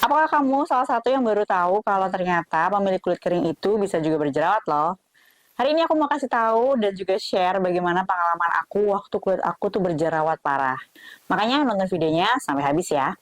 Apakah kamu salah satu yang baru tahu kalau ternyata pemilik kulit kering itu bisa juga berjerawat loh? Hari ini aku mau kasih tahu dan juga share bagaimana pengalaman aku waktu kulit aku tuh berjerawat parah. Makanya nonton videonya sampai habis ya.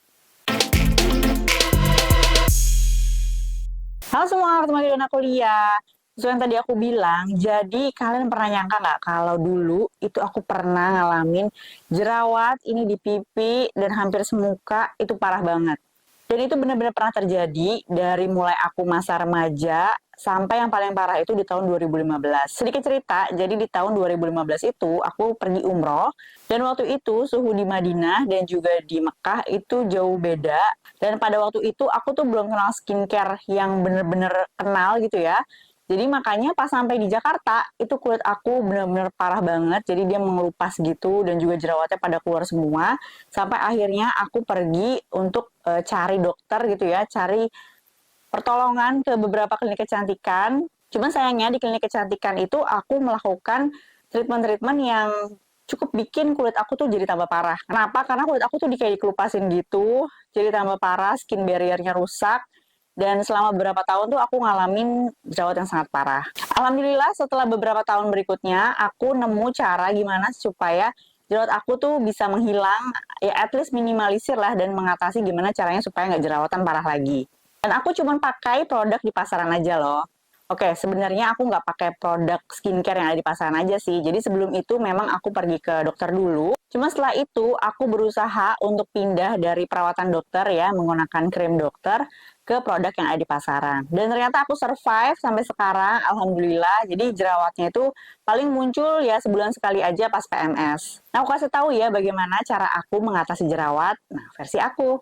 Halo semua, ketemu lagi dengan aku Lia. Sesuai yang tadi aku bilang, jadi kalian pernah nyangka nggak kalau dulu itu aku pernah ngalamin jerawat ini di pipi dan hampir semuka, itu parah banget. Dan itu benar-benar pernah terjadi dari mulai aku masa remaja sampai yang paling parah itu di tahun 2015. Sedikit cerita, jadi di tahun 2015 itu aku pergi umroh dan waktu itu suhu di Madinah dan juga di Mekah itu jauh beda. Dan pada waktu itu aku tuh belum kenal skincare yang bener-bener kenal gitu ya. Jadi makanya pas sampai di Jakarta itu kulit aku bener-bener parah banget. Jadi dia mengelupas gitu dan juga jerawatnya pada keluar semua. Sampai akhirnya aku pergi untuk cari dokter gitu ya, cari pertolongan ke beberapa klinik kecantikan. Cuman sayangnya di klinik kecantikan itu aku melakukan treatment-treatment yang cukup bikin kulit aku tuh jadi tambah parah. Kenapa? Karena kulit aku tuh kayak dikelupasin gitu, jadi tambah parah, skin barrier-nya rusak, dan selama beberapa tahun tuh aku ngalamin jerawat yang sangat parah. Alhamdulillah setelah beberapa tahun berikutnya, aku nemu cara gimana supaya jerawat aku tuh bisa menghilang, ya at least minimalisir lah dan mengatasi gimana caranya supaya nggak jerawatan parah lagi. Dan aku cuma pakai produk di pasaran aja loh. Oke, sebenarnya aku nggak pakai produk skincare yang ada di pasaran aja sih. Jadi sebelum itu memang aku pergi ke dokter dulu. Cuma setelah itu aku berusaha untuk pindah dari perawatan dokter ya, menggunakan krim dokter ke produk yang ada di pasaran. Dan ternyata aku survive sampai sekarang, alhamdulillah. Jadi jerawatnya itu paling muncul ya sebulan sekali aja pas PMS. Nah, aku kasih tahu ya bagaimana cara aku mengatasi jerawat. Nah, versi aku.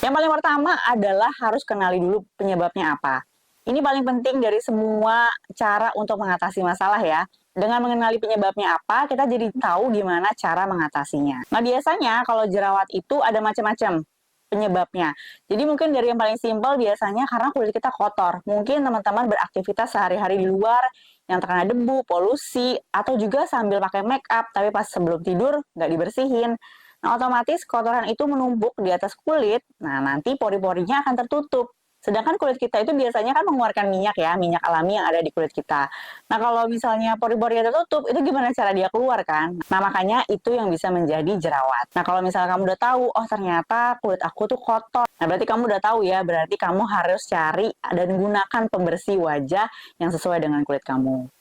Yang paling pertama adalah harus kenali dulu penyebabnya apa. Ini paling penting dari semua cara untuk mengatasi masalah ya. Dengan mengenali penyebabnya apa, kita jadi tahu gimana cara mengatasinya. Nah, biasanya kalau jerawat itu ada macam-macam penyebabnya. Jadi mungkin dari yang paling simpel biasanya karena kulit kita kotor. Mungkin teman-teman beraktivitas sehari-hari di luar yang terkena debu, polusi, atau juga sambil pakai make up tapi pas sebelum tidur nggak dibersihin. Nah, otomatis kotoran itu menumpuk di atas kulit. Nah, nanti pori-porinya akan tertutup. Sedangkan kulit kita itu biasanya kan mengeluarkan minyak ya, minyak alami yang ada di kulit kita. Nah, kalau misalnya pori-porinya tertutup, itu gimana cara dia keluar kan? Nah, makanya itu yang bisa menjadi jerawat. Nah, kalau misalnya kamu udah tahu, oh ternyata kulit aku tuh kotor. Nah, berarti kamu udah tahu ya, berarti kamu harus cari dan gunakan pembersih wajah yang sesuai dengan kulit kamu.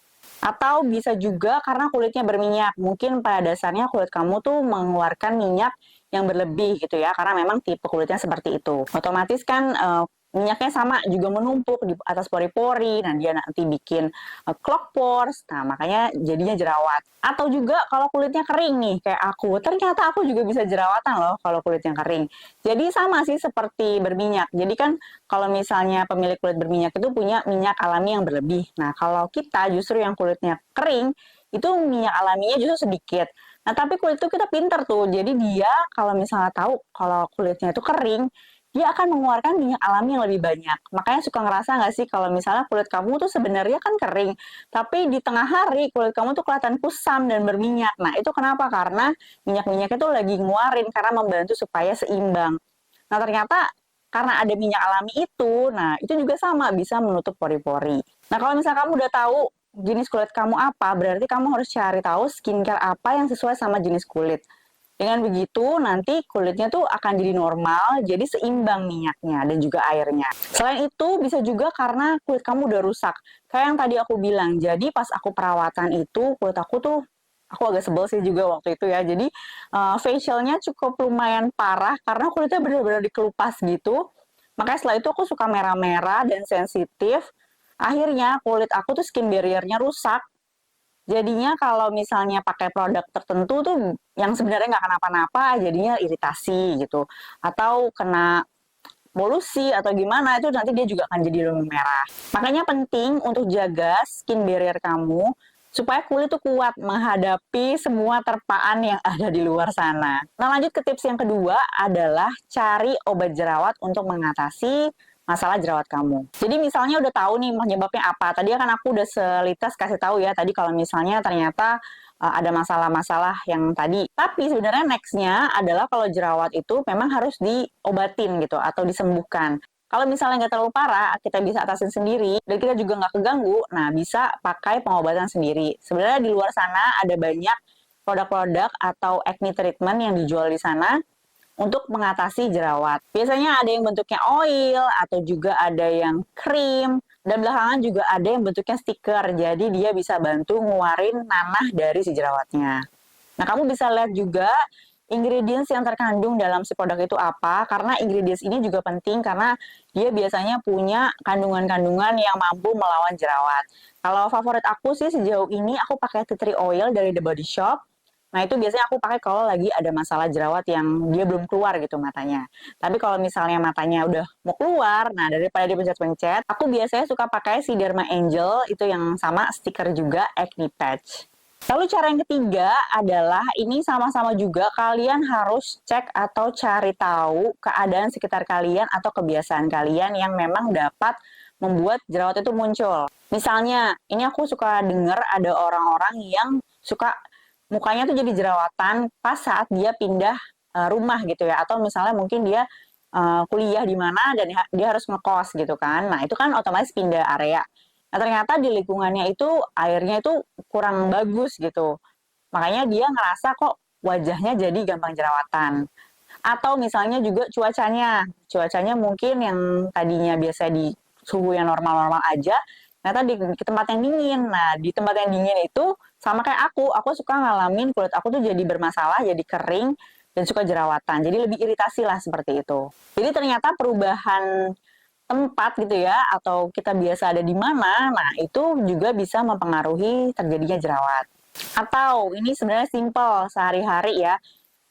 Atau bisa juga karena kulitnya berminyak. Mungkin pada dasarnya kulit kamu tuh mengeluarkan minyak yang berlebih gitu ya, karena memang tipe kulitnya seperti itu. Otomatis kan minyaknya sama juga menumpuk di atas pori-pori, nah dia nanti bikin clog pores, nah makanya jadinya jerawat. Atau juga kalau kulitnya kering nih, kayak aku, ternyata aku juga bisa jerawatan loh kalau kulitnya kering. Jadi sama sih seperti berminyak. Jadi kan kalau misalnya pemilik kulit berminyak itu punya minyak alami yang berlebih. Nah, kalau kita justru yang kulitnya kering, itu minyak alaminya justru sedikit. Nah, tapi kulit itu kita pinter tuh. Jadi dia kalau misalnya tahu kalau kulitnya itu kering, dia akan mengeluarkan minyak alami yang lebih banyak. Makanya suka ngerasa nggak sih kalau misalnya kulit kamu tuh sebenarnya kan kering, tapi di tengah hari kulit kamu tuh kelihatan kusam dan berminyak. Nah, itu kenapa? Karena minyak-minyaknya tuh lagi ngeluarin karena membantu supaya seimbang. Nah, ternyata karena ada minyak alami itu, nah itu juga sama bisa menutup pori-pori. Nah, kalau misalnya kamu udah tahu jenis kulit kamu apa, berarti kamu harus cari tahu skincare apa yang sesuai sama jenis kulit. Dengan begitu, nanti kulitnya tuh akan jadi normal, jadi seimbang minyaknya dan juga airnya. Selain itu, bisa juga karena kulit kamu udah rusak. Kayak yang tadi aku bilang, jadi pas aku perawatan itu, kulit aku tuh, aku agak sebel sih juga waktu itu ya. Jadi, facialnya cukup lumayan parah, karena kulitnya benar-benar dikelupas gitu. Makanya setelah itu aku suka merah-merah dan sensitif. Akhirnya kulit aku tuh skin barrier-nya rusak. Jadinya kalau misalnya pakai produk tertentu tuh yang sebenarnya nggak kenapa-napa, jadinya iritasi gitu. Atau kena polusi atau gimana, itu nanti dia juga akan jadi lebih merah. Makanya penting untuk jaga skin barrier kamu supaya kulit tuh kuat menghadapi semua terpaan yang ada di luar sana. Nah, lanjut ke tips yang kedua adalah cari obat jerawat untuk mengatasi masalah jerawat kamu. Jadi misalnya udah tahu nih penyebabnya apa. Tadi kan aku udah selitas kasih tahu ya tadi kalau misalnya ternyata ada masalah-masalah yang tadi. Tapi sebenarnya next-nya adalah kalau jerawat itu memang harus diobatin gitu atau disembuhkan. Kalau misalnya nggak terlalu parah, kita bisa atasin sendiri, dan kita juga nggak keganggu, nah bisa pakai pengobatan sendiri. Sebenarnya di luar sana ada banyak produk-produk atau acne treatment yang dijual di sana untuk mengatasi jerawat. Biasanya ada yang bentuknya oil atau juga ada yang krim dan belakangan juga ada yang bentuknya stiker. Jadi dia bisa bantu ngeluarin nanah dari si jerawatnya. Nah, kamu bisa lihat juga ingredients yang terkandung dalam si produk itu apa, karena ingredients ini juga penting karena dia biasanya punya kandungan-kandungan yang mampu melawan jerawat. Kalau favorit aku sih sejauh ini aku pakai tea tree oil dari The Body Shop. Nah, itu biasanya aku pakai kalau lagi ada masalah jerawat yang dia belum keluar gitu matanya. Tapi kalau misalnya matanya udah mau keluar, nah daripada dipencet-pencet, aku biasanya suka pakai si Derma Angel, itu yang sama stiker juga acne patch. Lalu cara yang ketiga adalah ini sama-sama juga kalian harus cek atau cari tahu keadaan sekitar kalian atau kebiasaan kalian yang memang dapat membuat jerawat itu muncul. Misalnya, ini aku suka dengar ada orang-orang yang suka mukanya tuh jadi jerawatan pas saat dia pindah rumah gitu ya, atau misalnya mungkin dia kuliah di mana dan dia harus ngekos gitu kan. Nah, itu kan otomatis pindah area. Nah, ternyata di lingkungannya itu airnya itu kurang bagus gitu. Makanya dia ngerasa kok wajahnya jadi gampang jerawatan. Atau misalnya juga cuacanya. Cuacanya mungkin yang tadinya biasa di suhu yang normal-normal aja, ternyata di tempat yang dingin. Nah, di tempat yang dingin itu sama kayak aku suka ngalamin kulit aku tuh jadi bermasalah, jadi kering, dan suka jerawatan. Jadi lebih iritasi lah seperti itu. Jadi ternyata perubahan tempat gitu ya, atau kita biasa ada di mana, nah itu juga bisa mempengaruhi terjadinya jerawat. Atau ini sebenarnya simple sehari-hari ya.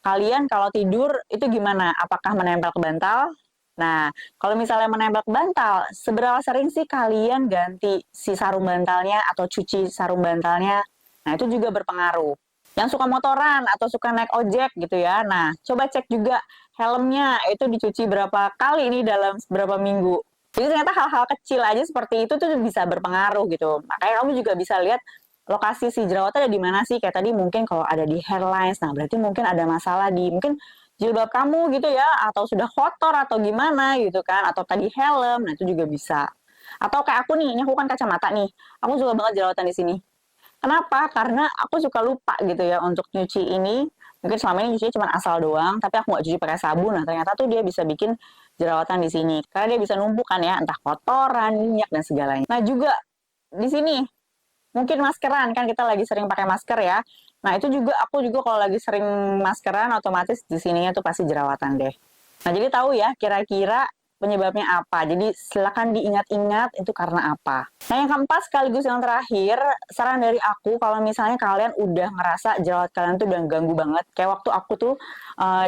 Kalian kalau tidur itu gimana? Apakah menempel ke bantal? Nah, kalau misalnya menempel ke bantal, seberapa sering sih kalian ganti si sarung bantalnya atau cuci sarung bantalnya? Nah, itu juga berpengaruh. Yang suka motoran atau suka naik ojek gitu ya. Nah, coba cek juga helmnya itu dicuci berapa kali ini dalam beberapa minggu. Jadi ternyata hal-hal kecil aja seperti itu tuh bisa berpengaruh gitu. Makanya kamu juga bisa lihat lokasi si jerawatnya ada di mana sih. Kayak tadi mungkin kalau ada di hairlines, nah berarti mungkin ada masalah di mungkin jilbab kamu gitu ya, atau sudah kotor atau gimana gitu kan, atau tadi helm, nah itu juga bisa. Atau kayak aku nih, ini aku kan kacamata nih, aku suka banget jerawatan di sini. Kenapa? Karena aku suka lupa gitu ya untuk nyuci ini. Mungkin selama ini nyucinya cuma asal doang, tapi aku nggak cuci pakai sabun. Nah, ternyata tuh dia bisa bikin jerawatan di sini. Karena dia bisa numpuk kan ya, entah kotoran, minyak, dan segalanya. Nah, juga di sini, mungkin maskeran, kan kita lagi sering pakai masker ya. Nah, itu juga aku juga kalau lagi sering maskeran, otomatis di sininya tuh pasti jerawatan deh. Nah, jadi tahu ya kira-kira penyebabnya apa. Jadi silakan diingat-ingat itu karena apa. Nah, yang keempat sekaligus yang terakhir, saran dari aku kalau misalnya kalian udah ngerasa jerawat kalian tuh udah ganggu banget. Kayak waktu aku tuh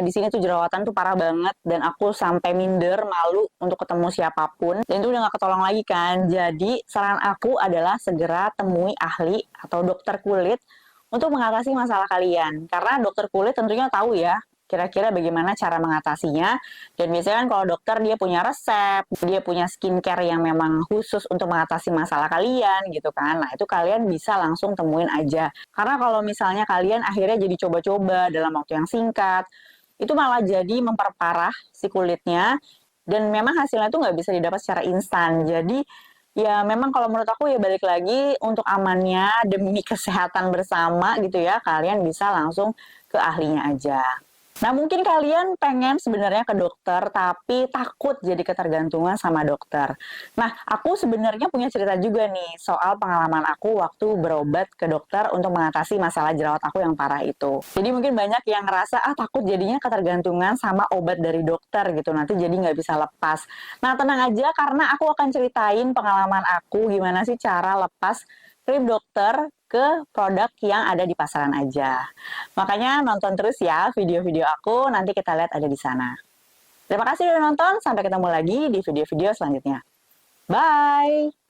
di sini tuh jerawatan tuh parah banget dan aku sampai minder, malu untuk ketemu siapapun. Dan itu udah gak ketolong lagi kan. Jadi saran aku adalah segera temui ahli atau dokter kulit untuk mengatasi masalah kalian. Karena dokter kulit tentunya tahu ya kira-kira bagaimana cara mengatasinya. Dan biasanya kan kalau dokter dia punya resep, dia punya skincare yang memang khusus untuk mengatasi masalah kalian gitu kan. Nah, itu kalian bisa langsung temuin aja. Karena kalau misalnya kalian akhirnya jadi coba-coba dalam waktu yang singkat, itu malah jadi memperparah si kulitnya dan memang hasilnya itu nggak bisa didapat secara instan. Jadi ya memang kalau menurut aku ya balik lagi untuk amannya demi kesehatan bersama gitu ya, kalian bisa langsung ke ahlinya aja. Nah, mungkin kalian pengen sebenarnya ke dokter, tapi takut jadi ketergantungan sama dokter. Nah, aku sebenarnya punya cerita juga nih soal pengalaman aku waktu berobat ke dokter untuk mengatasi masalah jerawat aku yang parah itu. Jadi mungkin banyak yang ngerasa, takut jadinya ketergantungan sama obat dari dokter gitu, nanti jadi nggak bisa lepas. Nah, tenang aja karena aku akan ceritain pengalaman aku gimana sih cara lepas krim dokter ke produk yang ada di pasaran aja. Makanya nonton terus ya video-video aku, nanti kita lihat ada di sana. Terima kasih udah nonton, sampai ketemu lagi di video-video selanjutnya. Bye!